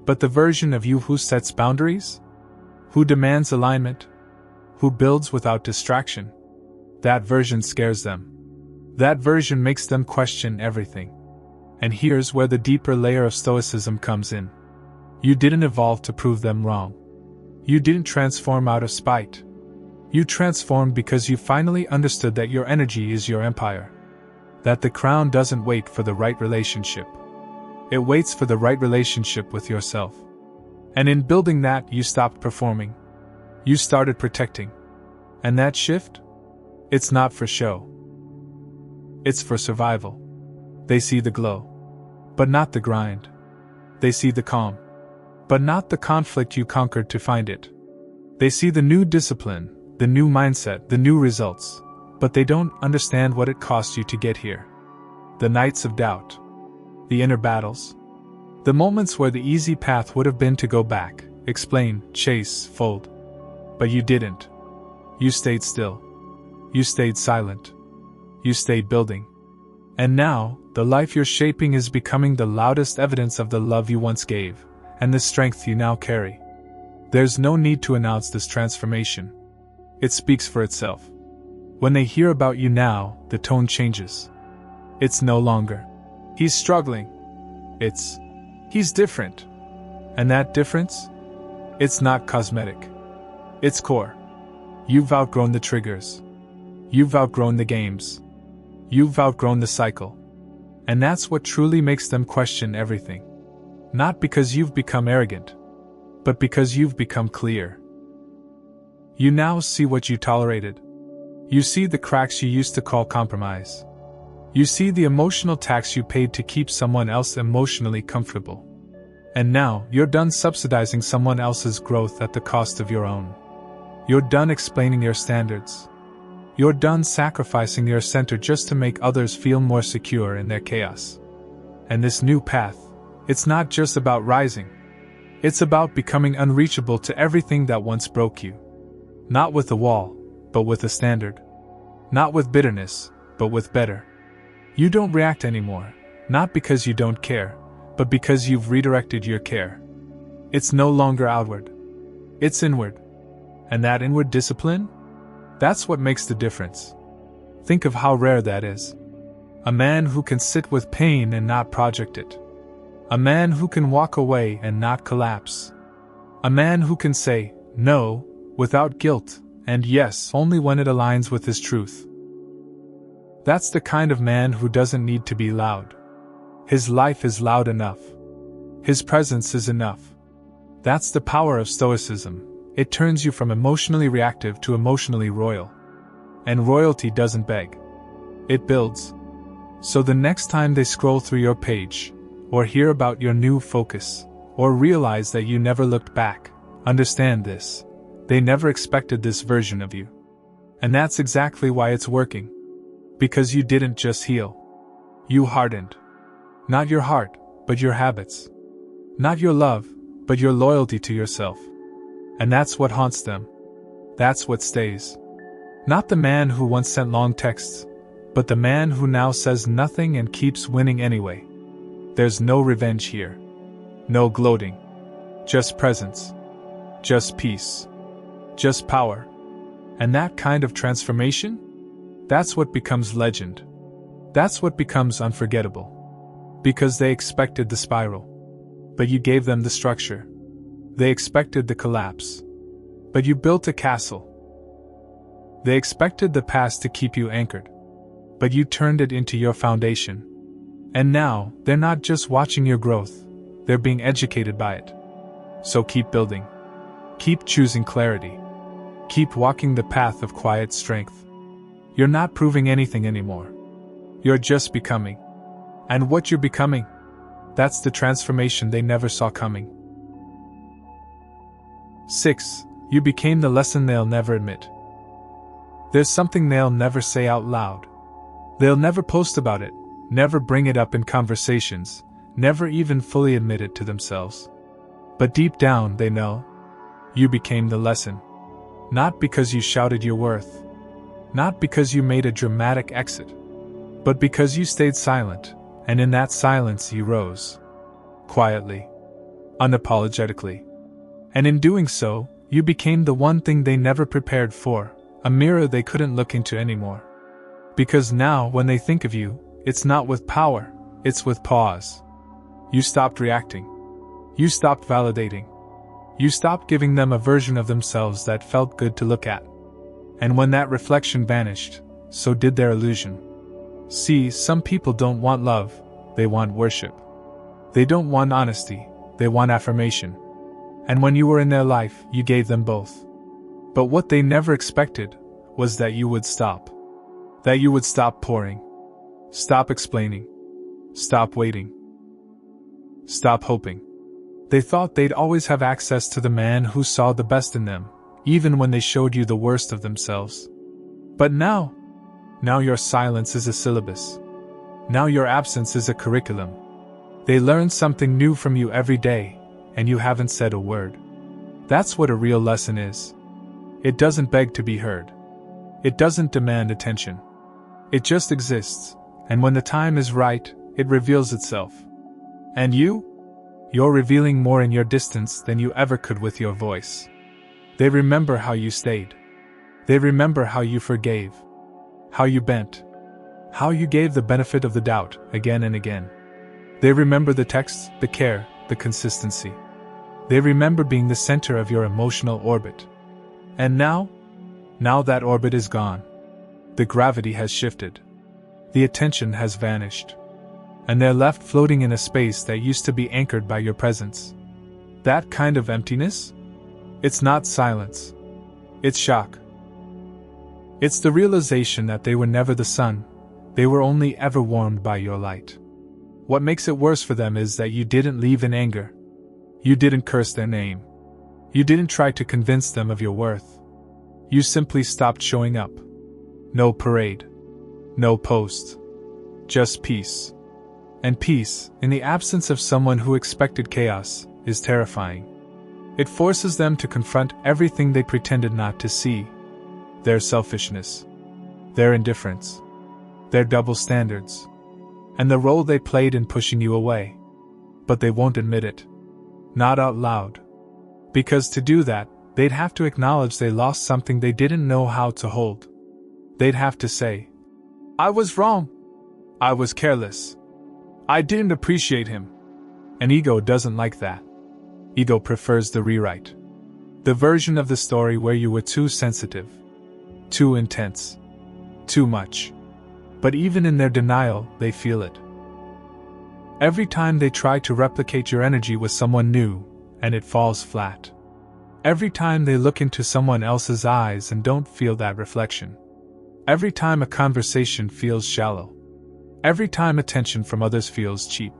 But the version of you who sets boundaries, who demands alignment, who builds without distraction, that version scares them. That version makes them question everything. And here's where the deeper layer of stoicism comes in. You didn't evolve to prove them wrong. You didn't transform out of spite. You transformed because you finally understood that your energy is your empire. That the crown doesn't wait for the right relationship. It waits for the right relationship with yourself. And in building that, you stopped performing. You started protecting. And that shift? It's not for show. It's for survival. They see the glow. But not the grind. They see the calm. But not the conflict you conquered to find it. They see the new discipline, the new mindset, the new results. But they don't understand what it cost you to get here. The nights of doubt. The inner battles. The moments where the easy path would have been to go back, explain, chase, fold. But you didn't. You stayed still. You stayed silent. You stayed building. And now, the life you're shaping is becoming the loudest evidence of the love you once gave, and the strength you now carry. There's no need to announce this transformation. It speaks for itself. When they hear about you now, the tone changes. It's no longer, "He's struggling." It's, "He's different." And that difference? It's not cosmetic. It's core. You've outgrown the triggers. You've outgrown the games. You've outgrown the cycle. And that's what truly makes them question everything. Not because you've become arrogant, but because you've become clear. You now see what you tolerated. You see the cracks you used to call compromise. You see the emotional tax you paid to keep someone else emotionally comfortable. And now, you're done subsidizing someone else's growth at the cost of your own. You're done explaining your standards. You're done sacrificing your center just to make others feel more secure in their chaos. And this new path, it's not just about rising. It's about becoming unreachable to everything that once broke you. Not with a wall, but with a standard. Not with bitterness, but with better. You don't react anymore, not because you don't care, but because you've redirected your care. It's no longer outward. It's inward. And that inward discipline? That's what makes the difference. Think of how rare that is. A man who can sit with pain and not project it. A man who can walk away and not collapse. A man who can say, no, without guilt, and yes, only when it aligns with his truth. That's the kind of man who doesn't need to be loud. His life is loud enough. His presence is enough. That's the power of stoicism. It turns you from emotionally reactive to emotionally royal. And royalty doesn't beg. It builds. So the next time they scroll through your page, or hear about your new focus, or realize that you never looked back, understand this. They never expected this version of you. And that's exactly why it's working. Because you didn't just heal. You hardened. Not your heart, but your habits. Not your love, but your loyalty to yourself. And that's what haunts them. That's what stays. Not the man who once sent long texts, but the man who now says nothing and keeps winning anyway. There's no revenge here. No gloating. Just presence. Just peace. Just power. And that kind of transformation? That's what becomes legend. That's what becomes unforgettable. Because they expected the spiral. But you gave them the structure. They expected the collapse. But you built a castle. They expected the past to keep you anchored. But you turned it into your foundation. And now, they're not just watching your growth, they're being educated by it. So keep building. Keep choosing clarity. Keep walking the path of quiet strength. You're not proving anything anymore. You're just becoming. And what you're becoming, that's the transformation they never saw coming. 6. You became the lesson they'll never admit. There's something they'll never say out loud. They'll never post about it, never bring it up in conversations, never even fully admit it to themselves. But deep down they know. You became the lesson. Not because you shouted your worth. Not because you made a dramatic exit. But because you stayed silent, and in that silence you rose. Quietly. Unapologetically. And in doing so, you became the one thing they never prepared for, a mirror they couldn't look into anymore. Because now, when they think of you, it's not with power, it's with pause. You stopped reacting. You stopped validating. You stopped giving them a version of themselves that felt good to look at. And when that reflection vanished, so did their illusion. See, some people don't want love, they want worship. They don't want honesty, they want affirmation. And when you were in their life, you gave them both. But what they never expected was that you would stop. That you would stop pouring. Stop explaining. Stop waiting. Stop hoping. They thought they'd always have access to the man who saw the best in them, even when they showed you the worst of themselves. But now your silence is a syllabus. Now your absence is a curriculum. They learn something new from you every day, and you haven't said a word. That's what a real lesson is. It doesn't beg to be heard. It doesn't demand attention. It just exists, and when the time is right, it reveals itself. And you're revealing more in your distance than you ever could with your voice. They remember how you stayed. They remember how you forgave. How you bent. How you gave the benefit of the doubt again and again. They remember the texts, the care, the consistency. They remember being the center of your emotional orbit. And now that orbit is gone. The gravity has shifted. The attention has vanished. And they're left floating in a space that used to be anchored by your presence. That kind of emptiness? It's not silence. It's shock. It's the realization that they were never the sun, they were only ever warmed by your light. What makes it worse for them is that you didn't leave in anger. You didn't curse their name. You didn't try to convince them of your worth. You simply stopped showing up. No parade. No post. Just peace. And peace, in the absence of someone who expected chaos, is terrifying. It forces them to confront everything they pretended not to see. Their selfishness. Their indifference. Their double standards. And the role they played in pushing you away. But they won't admit it. Not out loud. Because to do that, they'd have to acknowledge they lost something they didn't know how to hold. They'd have to say, "I was wrong. I was careless. I didn't appreciate him." And ego doesn't like that. Ego prefers the rewrite. The version of the story where you were too sensitive. Too intense. Too much. But even in their denial, they feel it. Every time they try to replicate your energy with someone new, and it falls flat. Every time they look into someone else's eyes and don't feel that reflection. Every time a conversation feels shallow. Every time attention from others feels cheap.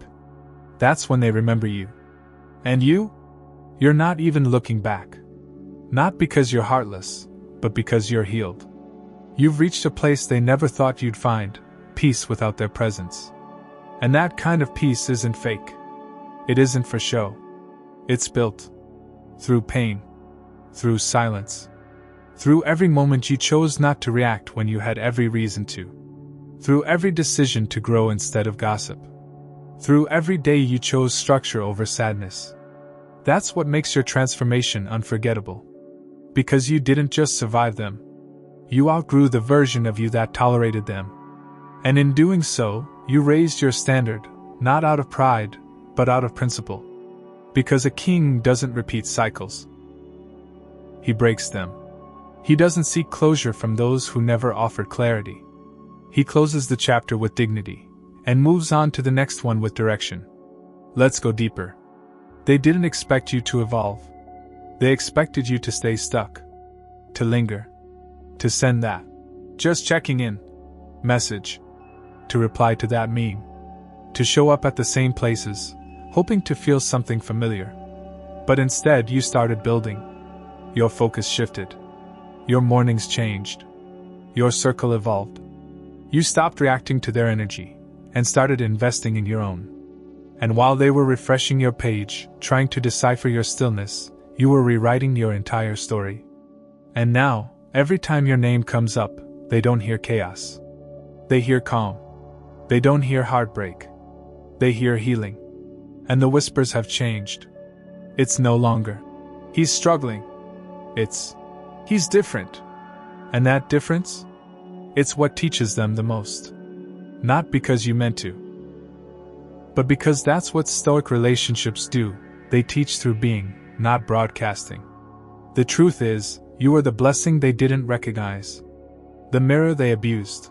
That's when they remember you. And you're not even looking back. Not because you're heartless, but because you're healed. You've reached a place they never thought you'd find, peace without their presence. And that kind of peace isn't fake. It isn't for show. It's built. Through pain. Through silence. Through every moment you chose not to react when you had every reason to. Through every decision to grow instead of gossip. Through every day you chose structure over sadness. That's what makes your transformation unforgettable. Because you didn't just survive them. You outgrew the version of you that tolerated them. And in doing so, you raised your standard, not out of pride, but out of principle. Because a king doesn't repeat cycles. He breaks them. He doesn't seek closure from those who never offered clarity. He closes the chapter with dignity, and moves on to the next one with direction. Let's go deeper. They didn't expect you to evolve. They expected you to stay stuck. To linger. To send that "just checking in" message. To reply to that meme. To show up at the same places, hoping to feel something familiar. But instead you started building. Your focus shifted. Your mornings changed. Your circle evolved. You stopped reacting to their energy, and started investing in your own. And while they were refreshing your page, trying to decipher your stillness, you were rewriting your entire story. And now, every time your name comes up, they don't hear chaos. They hear calm. They don't hear heartbreak. They hear healing. And the whispers have changed. It's no longer, "he's struggling." It's, "he's different." And that difference? It's what teaches them the most. Not because you meant to, but because that's what Stoic relationships do. They teach through being, not broadcasting. The truth is, you are the blessing they didn't recognize. The mirror they abused.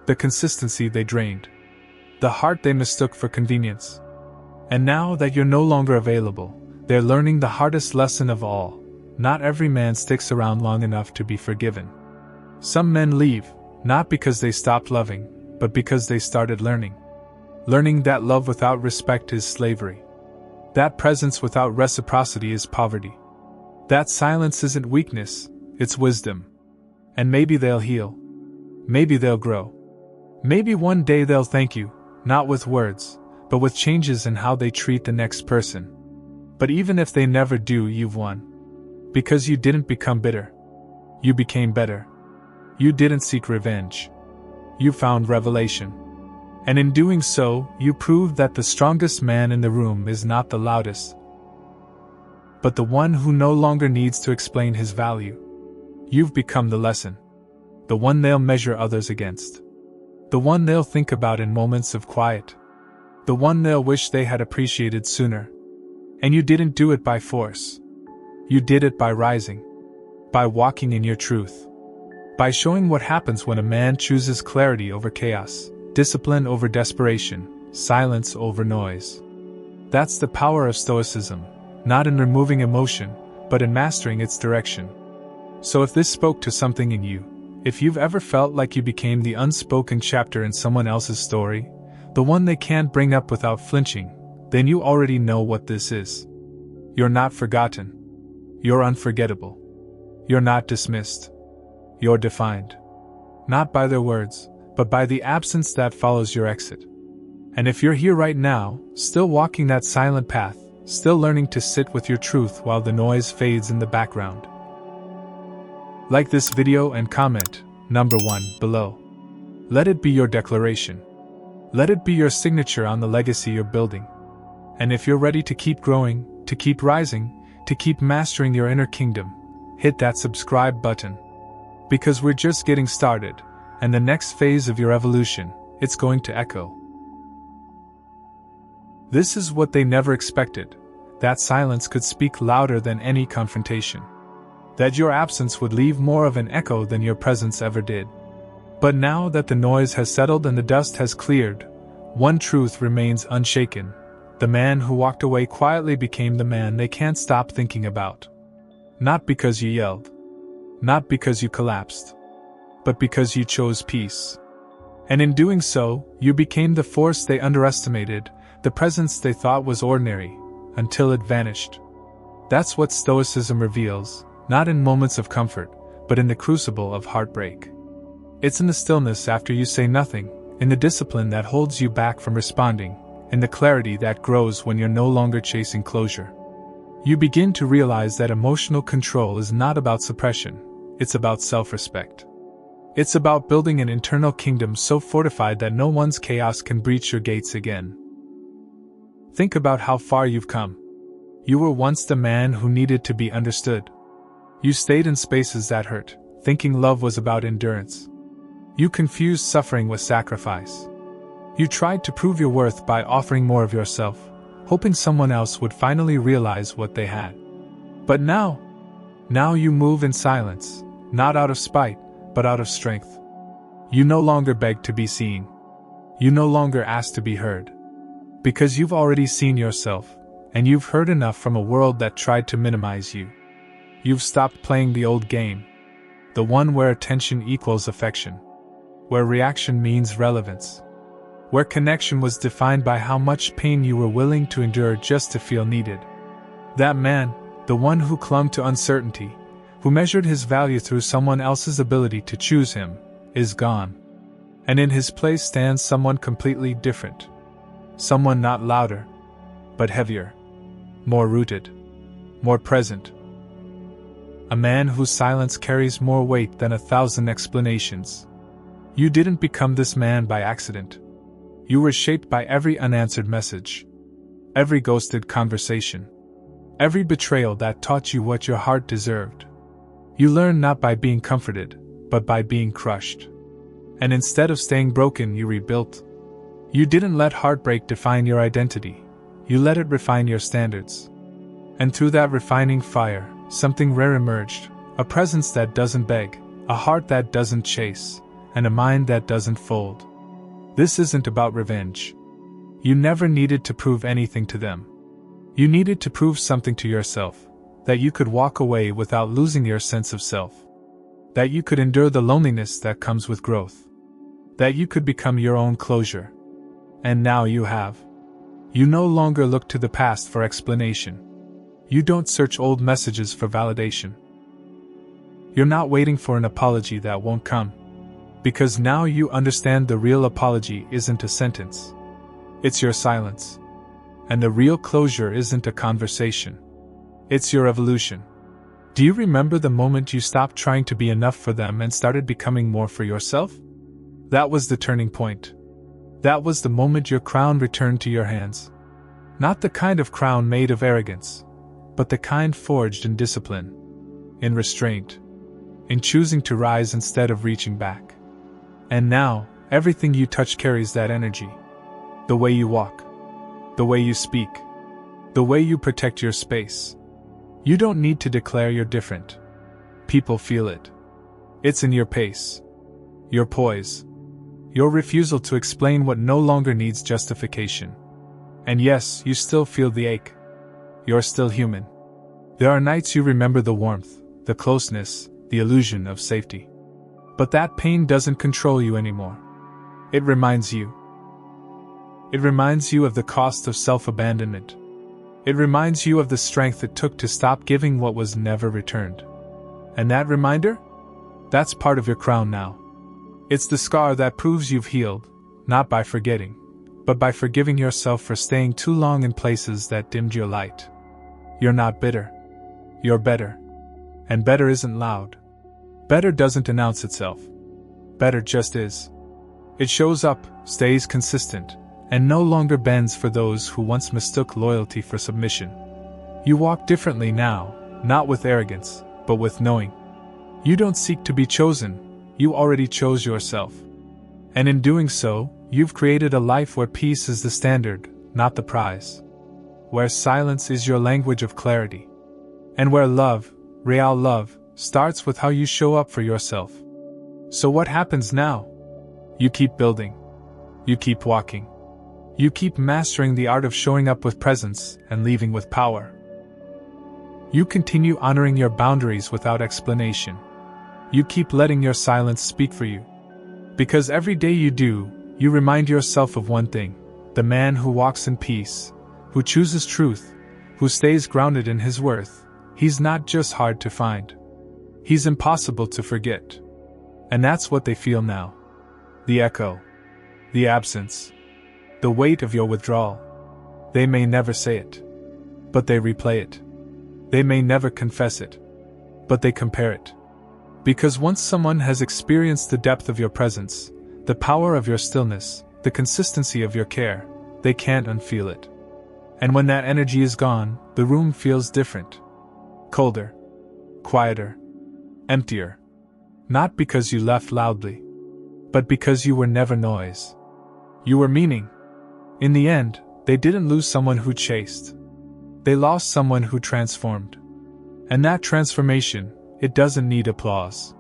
The consistency they drained. The heart they mistook for convenience. And now that you're no longer available, they're learning the hardest lesson of all. Not every man sticks around long enough to be forgiven. Some men leave, not because they stopped loving, but because they started learning. Learning that love without respect is slavery. That presence without reciprocity is poverty. That silence isn't weakness, it's wisdom. And maybe they'll heal. Maybe they'll grow. Maybe one day they'll thank you, not with words, but with changes in how they treat the next person. But even if they never do, you've won. Because you didn't become bitter. You became better. You didn't seek revenge. You found revelation. And in doing so, you proved that the strongest man in the room is not the loudest, but the one who no longer needs to explain his value. You've become the lesson. The one they'll measure others against. The one they'll think about in moments of quiet. The one they'll wish they had appreciated sooner. And you didn't do it by force. You did it by rising. By walking in your truth. By showing what happens when a man chooses clarity over chaos, discipline over desperation, silence over noise. That's the power of Stoicism, not in removing emotion, but in mastering its direction. So if this spoke to something in you, if you've ever felt like you became the unspoken chapter in someone else's story, the one they can't bring up without flinching, then you already know what this is. You're not forgotten. You're unforgettable. You're not dismissed. You're defined. Not by their words, but by the absence that follows your exit. And if you're here right now, still walking that silent path, still learning to sit with your truth while the noise fades in the background, like this video and comment, number 1, below. Let it be your declaration. Let it be your signature on the legacy you're building. And if you're ready to keep growing, to keep rising, to keep mastering your inner kingdom, hit that subscribe button. Because we're just getting started, and the next phase of your evolution, it's going to echo. This is what they never expected. That silence could speak louder than any confrontation. That your absence would leave more of an echo than your presence ever did. But now that the noise has settled and the dust has cleared, one truth remains unshaken. The man who walked away quietly became the man they can't stop thinking about. Not because you yelled. Not because you collapsed. But because you chose peace. And in doing so, you became the force they underestimated, the presence they thought was ordinary, until it vanished. That's what Stoicism reveals, not in moments of comfort, but in the crucible of heartbreak. It's in the stillness after you say nothing, in the discipline that holds you back from responding, in the clarity that grows when you're no longer chasing closure. You begin to realize that emotional control is not about suppression, It's about self-respect. It's about building an internal kingdom so fortified that no one's chaos can breach your gates again. Think about how far you've come. You were once the man who needed to be understood. You stayed in spaces that hurt, thinking love was about endurance. You confused suffering with sacrifice. You tried to prove your worth by offering more of yourself, hoping someone else would finally realize what they had. But now you move in silence, not out of spite, but out of strength. You no longer beg to be seen. You no longer ask to be heard. Because you've already seen yourself, and you've heard enough from a world that tried to minimize you. You've stopped playing the old game. The one where attention equals affection. Where reaction means relevance. Where connection was defined by how much pain you were willing to endure just to feel needed. That man, the one who clung to uncertainty, who measured his value through someone else's ability to choose him, is gone. And in his place stands someone completely different. Someone not louder, but heavier. More rooted. More present. A man whose silence carries more weight than 1,000 explanations. You didn't become this man by accident. You were shaped by every unanswered message. Every ghosted conversation. Every betrayal that taught you what your heart deserved. You learned not by being comforted, but by being crushed. And instead of staying broken, you rebuilt. You didn't let heartbreak define your identity. You let it refine your standards. And through that refining fire, something rare emerged. A presence that doesn't beg, a heart that doesn't chase, and a mind that doesn't fold. This isn't about revenge. You never needed to prove anything to them. You needed to prove something to yourself, that you could walk away without losing your sense of self. That you could endure the loneliness that comes with growth. That you could become your own closure. And now you have. You no longer look to the past for explanation. You don't search old messages for validation. You're not waiting for an apology that won't come. Because now you understand the real apology isn't a sentence. It's your silence. And the real closure isn't a conversation. It's your evolution. Do you remember the moment you stopped trying to be enough for them and started becoming more for yourself? That was the turning point. That was the moment your crown returned to your hands. Not the kind of crown made of arrogance, but the kind forged in discipline, in restraint, in choosing to rise instead of reaching back. And now, everything you touch carries that energy. The way you walk, the way you speak, the way you protect your space. You don't need to declare you're different. People feel it. It's in your pace, your poise, your refusal to explain what no longer needs justification. And yes, you still feel the ache. You're still human. There are nights you remember the warmth, the closeness, the illusion of safety. But that pain doesn't control you anymore. It reminds you. It reminds you of the cost of self-abandonment. It reminds you of the strength it took to stop giving what was never returned. And that reminder? That's part of your crown now. It's the scar that proves you've healed, not by forgetting, but by forgiving yourself for staying too long in places that dimmed your light. You're not bitter. You're better. And better isn't loud. Better doesn't announce itself. Better just is. It shows up, stays consistent, and no longer bends for those who once mistook loyalty for submission. You walk differently now, not with arrogance, but with knowing. You don't seek to be chosen, you already chose yourself. And in doing so, you've created a life where peace is the standard, not the prize. Where silence is your language of clarity. And where love, real love, starts with how you show up for yourself. So what happens now? You keep building. You keep walking. You keep mastering the art of showing up with presence and leaving with power. You continue honoring your boundaries without explanation. You keep letting your silence speak for you. Because every day you do, you remind yourself of one thing: the man who walks in peace, who chooses truth, who stays grounded in his worth, he's not just hard to find. He's impossible to forget. And that's what they feel now. The echo. The absence. The weight of your withdrawal. They may never say it, but they replay it. They may never confess it, but they compare it. Because once someone has experienced the depth of your presence, the power of your stillness, the consistency of your care, they can't unfeel it. And when that energy is gone, the room feels different. Colder. Quieter. Emptier. Not because you left loudly, but because you were never noise. You were meaning. In the end, they didn't lose someone who chased. They lost someone who transformed. And that transformation, it doesn't need applause.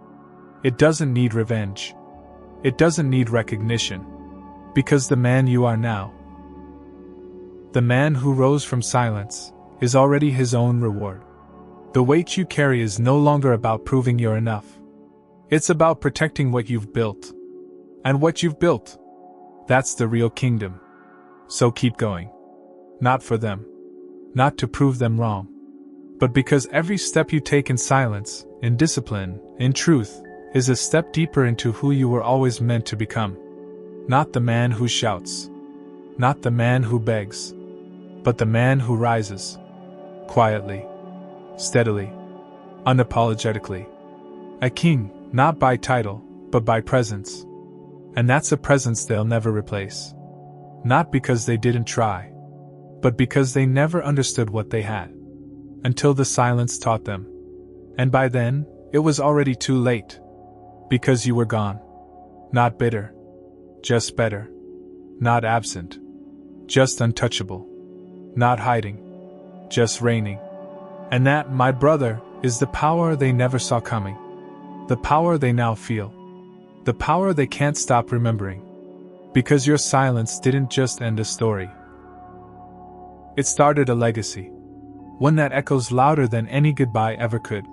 It doesn't need revenge. It doesn't need recognition. Because the man you are now, the man who rose from silence, is already his own reward. The weight you carry is no longer about proving you're enough. It's about protecting what you've built. And what you've built, that's the real kingdom. So keep going. Not for them. Not to prove them wrong. But because every step you take in silence, in discipline, in truth, is a step deeper into who you were always meant to become. Not the man who shouts. Not the man who begs. But the man who rises. Quietly. Steadily. Unapologetically. A king, not by title, but by presence. And that's a presence they'll never replace. Not because they didn't try, but because they never understood what they had. Until the silence taught them. And by then, it was already too late. Because you were gone. Not bitter. Just better. Not absent. Just untouchable. Not hiding. Just reigning. And that, my brother, is the power they never saw coming. The power they now feel. The power they can't stop remembering. Because your silence didn't just end a story. It started a legacy. One that echoes louder than any goodbye ever could.